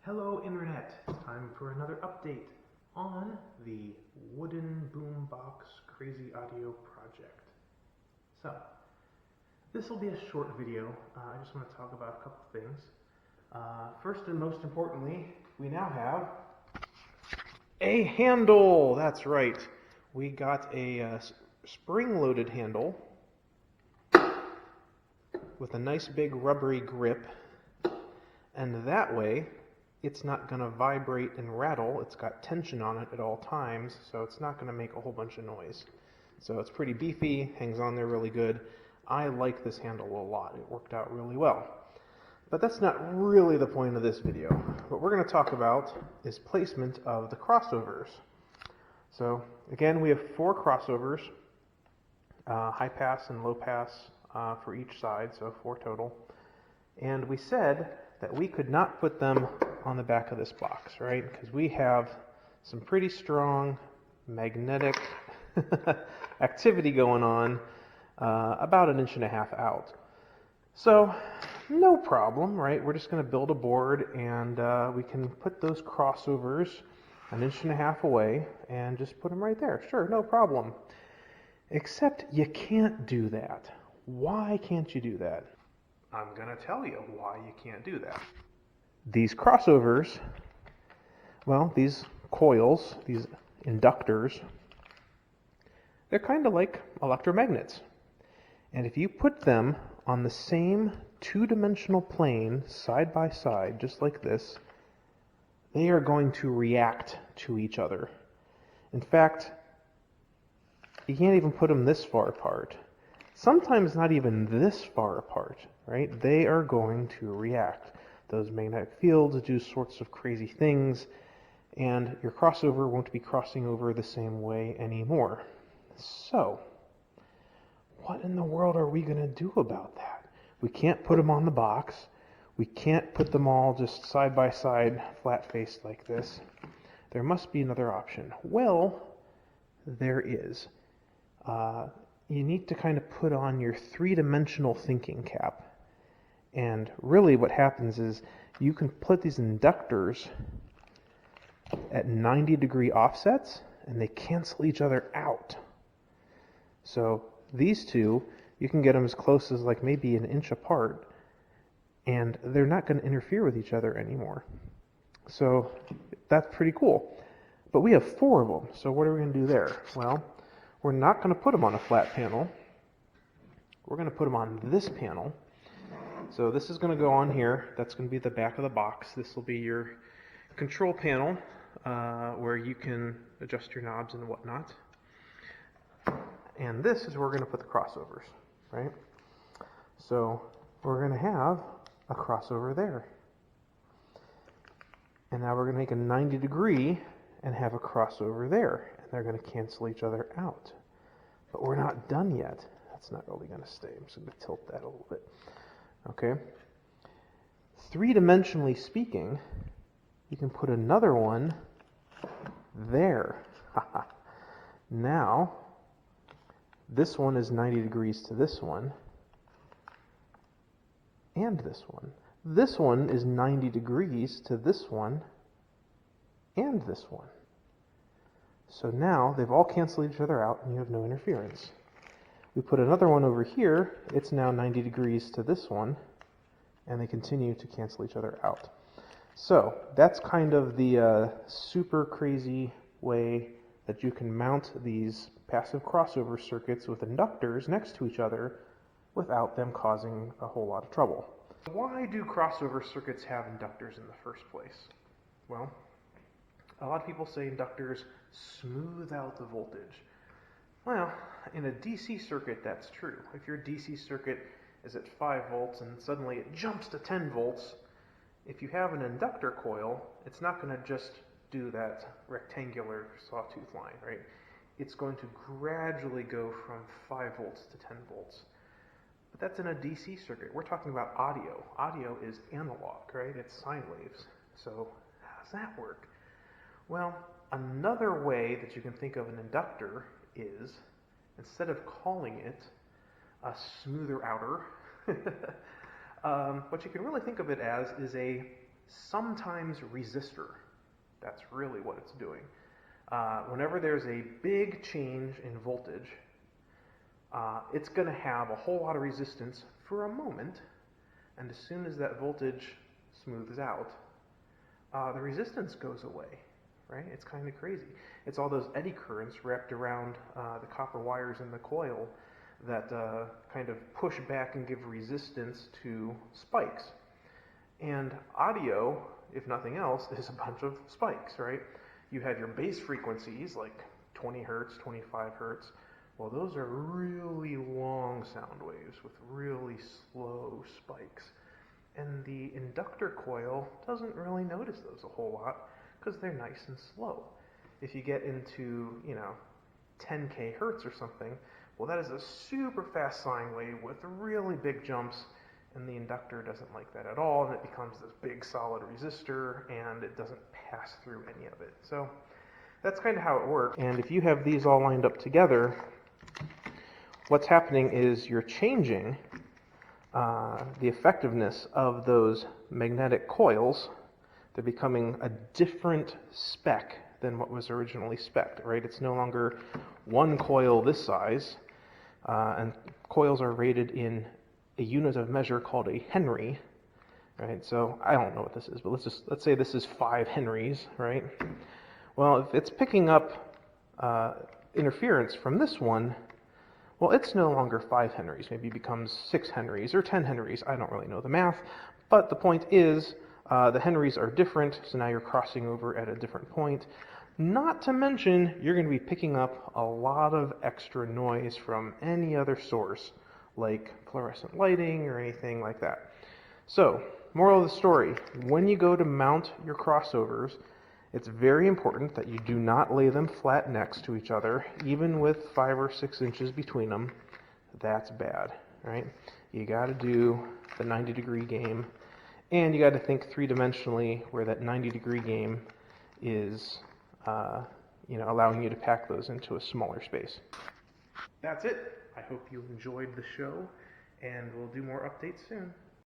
Hello Internet! It's time for another update on the wooden boombox crazy audio project. So, this will be a short video. I just want to talk about a couple things. First and most importantly, we now have a handle! That's right. We got a spring-loaded handle with a nice big rubbery grip, and that way it's not going to vibrate and rattle. It's got tension on it at all times, so it's not going to make a whole bunch of noise. So it's pretty beefy, hangs on there really good. I like this handle a lot. It worked out really well. But that's not really the point of this video. What we're going to talk about is placement of the crossovers. So again, we have 4 crossovers, high pass and low pass for each side, so 4 total. And we said that we could not put them on the back of this box, right? Because we have some pretty strong magnetic activity going on about 1.5 inches out. So no problem, right? We're just going to build a board and we can put those crossovers 1.5 inches away and just put them right there. Sure, no problem. Except you can't do that. Why can't you do that? I'm going to tell you why you can't do that. These crossovers, well, these coils, these inductors, they're kind of like electromagnets. And if you put them on the same two-dimensional plane, side by side, just like this, they are going to react to each other. In fact, you can't even put them this far apart. Sometimes not even this far apart, right? They are going to react. Those magnetic fields do sorts of crazy things, and your crossover won't be crossing over the same way anymore. So, what in the world are we going to do about that? We can't put them on the box. We can't put them all just side by side, flat-faced like this. There must be another option. Well, there is. You need to kind of put on your 3-dimensional thinking cap. And really what happens is you can put these inductors at 90-degree offsets and they cancel each other out. So these two, you can get them as close as like maybe 1 inch apart and they're not going to interfere with each other anymore. So that's pretty cool. But we have 4 of them, so what are we going to do there? Well, we're not going to put them on a flat panel. We're going to put them on this panel. So this is going to go on here. That's going to be the back of the box. This will be your control panel where you can adjust your knobs and whatnot. And this is where we're going to put the crossovers, right? So we're going to have a crossover there. And now we're going to make a 90-degree and have a crossover there. And they're going to cancel each other out. But we're not done yet. That's not really going to stay. I'm just going to tilt that a little bit. Okay? 3-dimensionally speaking, you can put another one there. Now, this one is 90 degrees to this one, and this one. This one is 90 degrees to this one, and this one. So now they've all canceled each other out and you have no interference. We put another one over here, it's now 90 degrees to this one, and they continue to cancel each other out. So that's kind of the super crazy way that you can mount these passive crossover circuits with inductors next to each other without them causing a whole lot of trouble. Why do crossover circuits have inductors in the first place? Well, a lot of people say inductors smooth out the voltage. Well, in a DC circuit, that's true. If your DC circuit is at 5 volts and suddenly it jumps to 10 volts, if you have an inductor coil, it's not going to just do that rectangular sawtooth line, right? It's going to gradually go from 5 volts to 10 volts. But that's in a DC circuit. We're talking about audio. Audio is analog, right? It's sine waves. So how does that work? Well, another way that you can think of an inductor is, instead of calling it a smoother outer, what you can really think of it as is a sometimes resistor. That's really what it's doing. Whenever there's a big change in voltage, it's going to have a whole lot of resistance for a moment, and as soon as that voltage smooths out, the resistance goes away, right? It's kind of crazy. It's all those eddy currents wrapped around the copper wires in the coil that kind of push back and give resistance to spikes. And audio, if nothing else, is a bunch of spikes, right? You have your base frequencies, like 20 hertz, 25 hertz. Well, those are really long sound waves with really slow spikes. And the inductor coil doesn't really notice those a whole lot because they're nice and slow. If you get into, 10K hertz or something, well, that is a super fast sine wave with really big jumps, and the inductor doesn't like that at all, and it becomes this big solid resistor, and it doesn't pass through any of it. So that's kind of how it works. And if you have these all lined up together, what's happening is you're changing the effectiveness of those magnetic coils. They're becoming a different spec than what was originally spec'd, right? It's no longer one coil this size, and coils are rated in a unit of measure called a Henry, right? So I don't know what this is, but let's say this is 5 Henries, right? Well, if it's picking up interference from this one, well, it's no longer 5 Henries. Maybe it becomes 6 Henries or 10 Henries. I don't really know the math, but the point is the Henries are different, so now you're crossing over at a different point. Not to mention, you're going to be picking up a lot of extra noise from any other source, like fluorescent lighting or anything like that. So, moral of the story, when you go to mount your crossovers, it's very important that you do not lay them flat next to each other, even with 5 or 6 inches between them. That's bad, right? You got to do the 90-degree game, and you got to think 3-dimensionally where that 90-degree game is allowing you to pack those into a smaller space. That's it. I hope you enjoyed the show, and we'll do more updates soon.